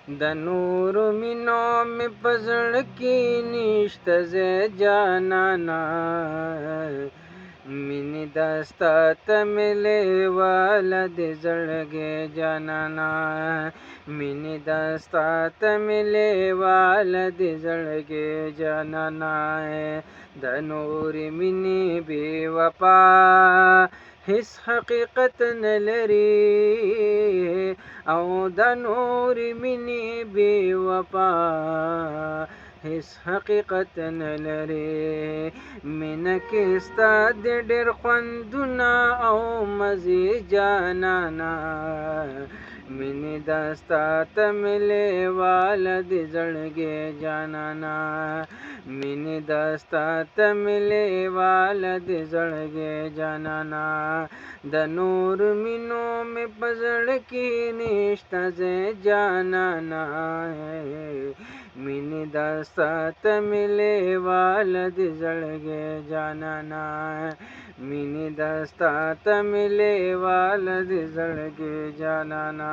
दनूर मिनो में पजड़ की निश्त से जानना मिनी दस्ता तमिले वाला दे जड़गे जानना मिनी दस्ता तमिले वाला दे जड़गे जानना दनूर मिनी बेवफा हिस हकीकत न लरी औ दनूर मिनी बेवफा हिस हकीकत न लरे मिन किस्ता दे डेर ख्वंदुना औ मजी जानना मिनी दस्ता तमिले वाला दे जड़गे जानना मिनी दस्ता तमिले वाला दे जड़गे जानना दनूर मिनो में पजड़ की निश्ता से जानना मिनी दस्ता तमिले वाला दे जड़गे जानना मिनी दस्ता तमिले वाला दे जड़गे जानना।